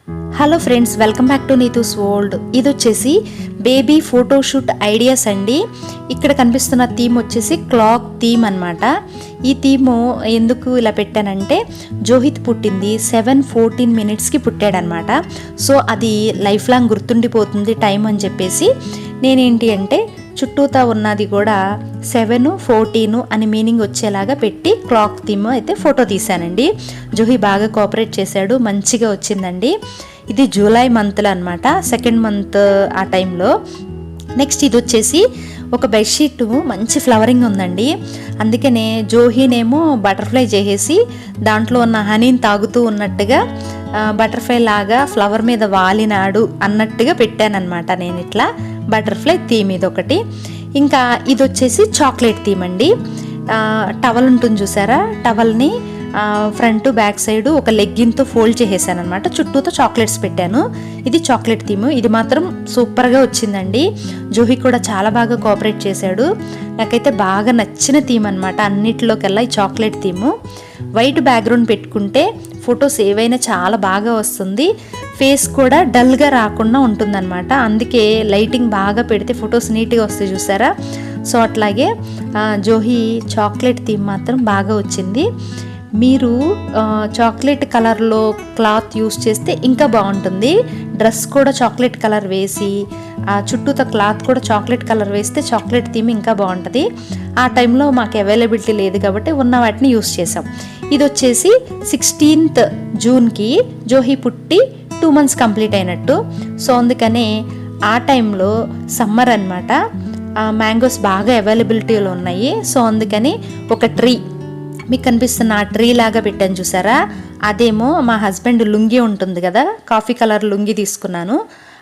Hello friends, welcome back to Neetu's world. ఇది వచ్చేసి baby photoshoot ideas అండి. ఇక్కడ కనిపిస్తున్న థీమ్ వచ్చేసి క్లాక్ థీమ్ అనమాట. ఈ థీమ్ ఎందుకు ఇలా పెట్టానంటే, జోహిత్ పుట్టింది 7:14 పుట్టాడనమాట. సో అది లైఫ్ లాంగ్ గుర్తుండిపోతుంది టైం అని చెప్పేసి నేనేంటి అంటే చుట్టూతా ఉన్నది కూడా 7:14 అని మీనింగ్ వచ్చేలాగా పెట్టి క్లాక్ థీమ్ అయితే ఫోటో తీశానండి. జోహి బాగా కోఆపరేట్ చేశాడు, మంచిగా వచ్చిందండి. ఇది జూలై మంత్లో అనమాట, సెకండ్ మంత్ ఆ టైంలో. నెక్స్ట్ ఇది వచ్చేసి ఒక బెడ్షీట్ మంచి ఫ్లవరింగ్ ఉందండి. అందుకనే జోహినేమో బటర్ఫ్లై చేసేసి దాంట్లో ఉన్న హనీని తాగుతూ ఉన్నట్టుగా బటర్ఫ్లై లాగా ఫ్లవర్ మీద వాలినాడు అన్నట్టుగా పెట్టానమాట. నేను ఇట్లా బటర్ఫ్లై థీమ్ ఇది ఒకటి. ఇంకా ఇది వచ్చేసి చాక్లెట్ థీమ్ అండి. టవల్ ఉంటుంది చూసారా, టవల్ని ఫ్రంట్ బ్యాక్ సైడ్ ఒక లెగ్గిన్తో ఫోల్డ్ చేసేసాను అనమాట. చుట్టూతో చాక్లెట్స్ పెట్టాను. ఇది చాక్లెట్ థీమ్. ఇది మాత్రం సూపర్గా వచ్చిందండి. జోహి కూడా చాలా బాగా కోఆపరేట్ చేశాడు. నాకైతే బాగా నచ్చిన థీమ్ అనమాట అన్నిటిలోకెల్లా ఈ చాక్లెట్ థీము. వైట్ బ్యాక్గ్రౌండ్ పెట్టుకుంటే ఫొటోస్ ఏవైనా చాలా బాగా వస్తుంది, ఫేస్ కూడా డల్గా రాకుండా ఉంటుందన్నమాట. అందుకే లైటింగ్ బాగా పెడితే ఫొటోస్ నీట్గా వస్తాయి చూసారా. సో అట్లాగే జోహి చాక్లెట్ థీమ్ మాత్రం బాగా వచ్చింది. మీరు చాక్లెట్ కలర్లో క్లాత్ యూస్ చేస్తే ఇంకా బాగుంటుంది. డ్రెస్ కూడా చాక్లెట్ కలర్ వేసి చుట్టూతో క్లాత్ కూడా చాక్లెట్ కలర్ వేస్తే చాక్లెట్ థీమ్ ఇంకా బాగుంటుంది. ఆ టైంలో మాకు అవైలబిలిటీ లేదు కాబట్టి ఉన్న వాటిని యూస్ చేసాం. ఇది వచ్చేసి 16th జూన్కి జోహి పుట్టి 2 months కంప్లీట్ అయినట్టు. సో అందుకనే ఆ టైంలో సమ్మర్ అనమాట, మ్యాంగోస్ బాగా అవైలబిలిటీలో ఉన్నాయి. సో అందుకని ఒక ట్రీ మీకు కనిపిస్తున్న ఆ ట్రీ లాగా పెట్టాను చూసారా, అదేమో మా హస్బెండ్ లుంగి ఉంటుంది కదా, కాఫీ కలర్ లుంగి తీసుకున్నాను.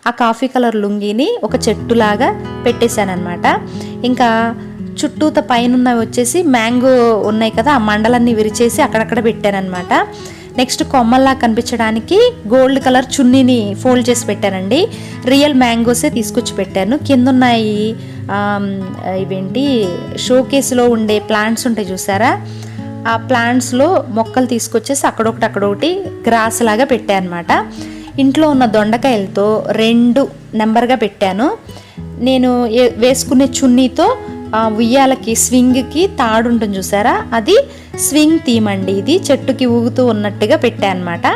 ఆ కాఫీ కలర్ లుంగిని ఒక చెట్టులాగా పెట్టేశాను అనమాట. ఇంకా చుట్టూత పైన వచ్చేసి మ్యాంగో ఉన్నాయి కదా, ఆ మండలన్నీ విరిచేసి అక్కడక్కడ పెట్టానమాట. నెక్స్ట్ కొమ్మల్లా కనిపించడానికి గోల్డ్ కలర్ చున్నీని ఫోల్డ్ చేసి పెట్టానండి. రియల్ మ్యాంగోసే తీసుకొచ్చి పెట్టాను. కింద ఉన్నాయి ఇవేంటి షోకేస్లో ఉండే ప్లాంట్స్ ఉంటాయి చూసారా, ఆ ప్లాంట్స్లో మొక్కలు తీసుకొచ్చేసి అక్కడొకటి గ్రాస్ లాగా పెట్టాను అనమాట. ఇంట్లో ఉన్న దొండకాయలతో 2 నెంబర్గా పెట్టాను. నేను వేసుకునే చున్నీతో ఉయ్యాలకి స్వింగ్కి తాడు ఉంటుంది చూసారా, అది స్వింగ్ థీమ్ అండి. ఇది చెట్టుకి ఊగుతూ ఉన్నట్టుగా పెట్టాను అనమాట.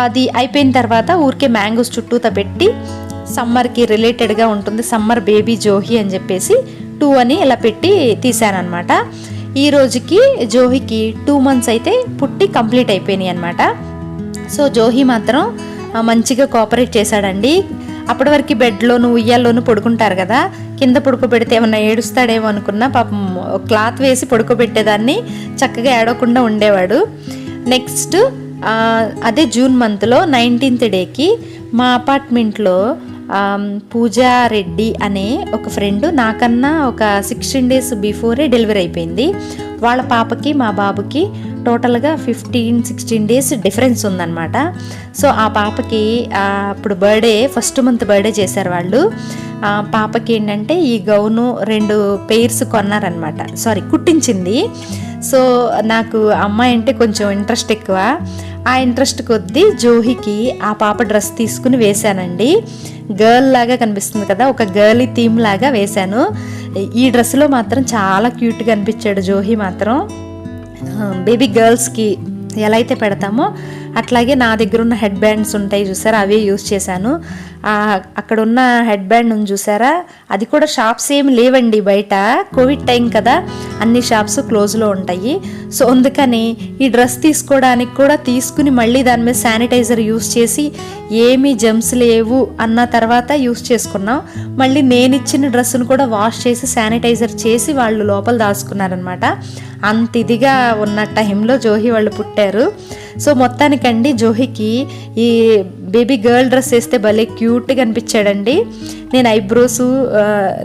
అది అయిపోయిన తర్వాత ఊరికే మ్యాంగోస్ చుట్టూతో పెట్టి సమ్మర్కి రిలేటెడ్గా ఉంటుంది, సమ్మర్ బేబీ జోహి అని చెప్పేసి 2 అని ఇలా పెట్టి తీసాను అనమాట. ఈ రోజుకి జోహికి 2 months అయితే పుట్టి కంప్లీట్ అయిపోయినాయి అనమాట. సో జోహి మాత్రం మంచిగా కోఆపరేట్ చేశాడండి. అప్పటి వరకు బెడ్లోను ఉయ్యాల్లోనూ పడుకుంటారు కదా, కింద పడుకోబెడితే ఏమన్నా ఏడుస్తాడేమో అనుకున్నా, పాపం క్లాత్ వేసి పడుకోబెట్టేదాన్ని, చక్కగా ఏడవకుండా ఉండేవాడు. నెక్స్ట్ అదే జూన్ మంత్లో 19th డేకి మా అపార్ట్మెంట్లో పూజా రెడ్డి అనే ఒక ఫ్రెండ్ నాకన్నా ఒక 16 days బిఫోరే డెలివరీ అయిపోయింది. వాళ్ళ పాపకి మా బాబుకి టోటల్గా 15-16 days డిఫరెన్స్ ఉందన్నమాట. సో ఆ పాపకి అప్పుడు ఫస్ట్ మంత్ బర్త్డే చేశారు వాళ్ళు. పాపకి ఏంటంటే ఈ గౌను 2 pairs కొన్నారనమాట, కుట్టించింది. సో నాకు అమ్మాయి అంటే కొంచెం ఇంట్రెస్ట్ ఎక్కువ. ఆ ఇంట్రెస్ట్ కొద్దీ జోహికి ఆ పాప డ్రెస్ తీసుకుని వేశానండి. గర్ల్ లాగా కనిపిస్తుంది కదా, ఒక గర్లీ థీమ్ లాగా వేశాను. ఈ డ్రెస్లో మాత్రం చాలా క్యూట్గా అనిపించాడు జోహి మాత్రం. బేబీ గర్ల్స్కి ఎలా అయితే పెడతామో అట్లాగే నా దగ్గర ఉన్న హెడ్ బ్యాండ్స్ ఉంటాయి చూసారా, అవే యూస్ చేశాను. అక్కడ ఉన్న హెడ్ బ్యాండ్ ఉంది చూసారా, అది కూడా షాప్స్ ఏమి లేవండి బయట, కోవిడ్ టైం కదా, అన్ని షాప్స్ క్లోజ్లో ఉంటాయి. సో అందుకని ఈ డ్రెస్ తీసుకోవడానికి కూడా తీసుకుని మళ్ళీ దాని మీద శానిటైజర్ యూస్ చేసి ఏమీ జమ్స్ లేవు అన్న తర్వాత యూస్ చేసుకున్నాం. మళ్ళీ నేను ఇచ్చిన డ్రెస్సును కూడా వాష్ చేసి శానిటైజర్ చేసి వాళ్ళు లోపల దాచుకున్నారనమాట. అంత ఇదిగా ఉన్న టైంలో జోహి వాళ్ళు పుట్టారు. సో మొత్తానికండి జోహికి ఈ బేబీ గర్ల్ డ్రెస్ వేస్తే భలే క్యూట్గా అనిపించాడండి. నేను ఐబ్రోస్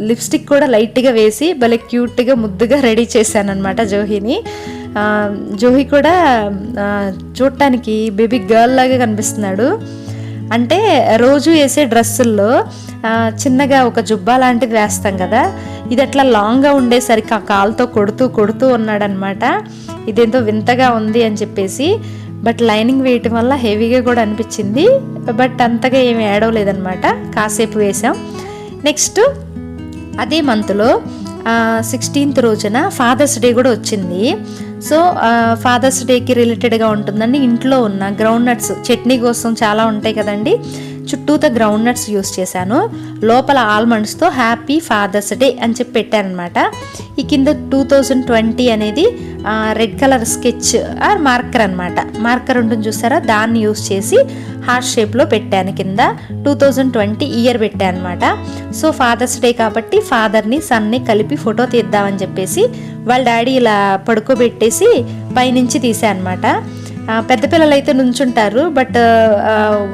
లిప్స్టిక్ కూడా లైట్గా వేసి భలే క్యూట్గా ముద్దుగా రెడీ చేశాను అనమాట జోహిని. జోహి కూడా చూడటానికి బేబీ గర్ల్ లాగా కనిపిస్తున్నాడు. అంటే రోజు వేసే డ్రెస్సుల్లో చిన్నగా ఒక జుబ్బా లాంటిది వేస్తాం కదా, ఇది అట్లా లాంగ్గా ఉండేసరికి ఆ కాలుతో కొడుతూ ఉన్నాడనమాట. ఇదేంతో వింతగా ఉంది అని చెప్పేసి బట్ లైనింగ్ వేయటం వల్ల హెవీగా కూడా అనిపించింది, బట్ అంతగా ఏమి ఏడవలేదనమాట, కాసేపు వేసాం. నెక్స్ట్ అదే మంత్లో 16th రోజున ఫాదర్స్ డే కూడా వచ్చింది. సో ఫాదర్స్ డేకి రిలేటెడ్గా ఉంటుందండి. ఇంట్లో ఉన్న గ్రౌండ్ నట్స్ చట్నీ కోసం చాలా ఉంటాయి కదండి, చుట్టూతో గ్రౌండ్ నట్స్ యూస్ చేశాను, లోపల ఆల్మండ్స్తో హ్యాపీ ఫాదర్స్ డే అని చెప్పి పెట్టానమాట. ఈ కింద 2020 అనేది red colour sketch or marker అనమాట, మార్కర్ ఉంటుంది చూసారా, దాన్ని యూస్ చేసి హార్ట్ షేప్లో పెట్టాను, కింద 2020 ఇయర్ పెట్టాను అనమాట. సో ఫాదర్స్ డే కాబట్టి ఫాదర్ని సన్ని కలిపి ఫోటో తీద్దామని చెప్పేసి వాళ్ళ డాడీ ఇలా పడుకోబెట్టేసి పైనుంచి తీసా అనమాట. పెద్ద పిల్లలు అయితే నుంచుంటారు, బట్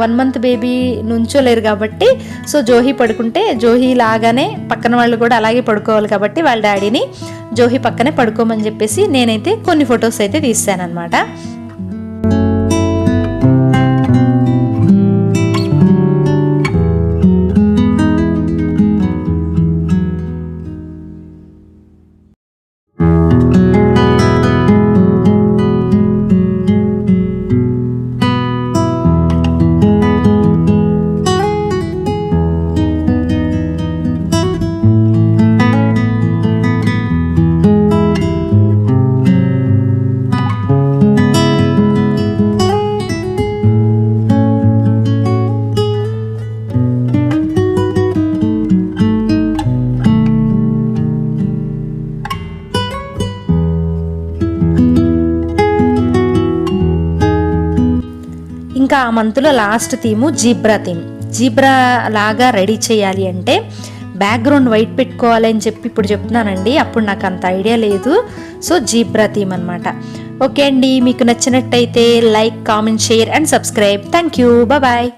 1 month బేబీ నుంచోలేరు కాబట్టి, సో జోహి పడుకుంటే జోహి లాగానే పక్కన వాళ్ళు కూడా అలాగే పడుకోవాలి కాబట్టి వాళ్ళ డాడీని జోహి పక్కనే పడుకోమని చెప్పేసి నేనైతే కొన్ని ఫొటోస్ అయితే తీసానమాట. ఇంకా ఆ మంత్లో last theme zebra theme. Zebra లాగా రెడీ చేయాలి అంటే బ్యాక్గ్రౌండ్ వైట్ పెట్టుకోవాలి అని చెప్పి ఇప్పుడు చెప్తున్నానండి, అప్పుడు నాకు అంత ఐడియా లేదు. సో జీబ్రా థీమ్ అనమాట. ఓకే అండి, మీకు నచ్చినట్టయితే like, comment, share and subscribe. Thank you, bye.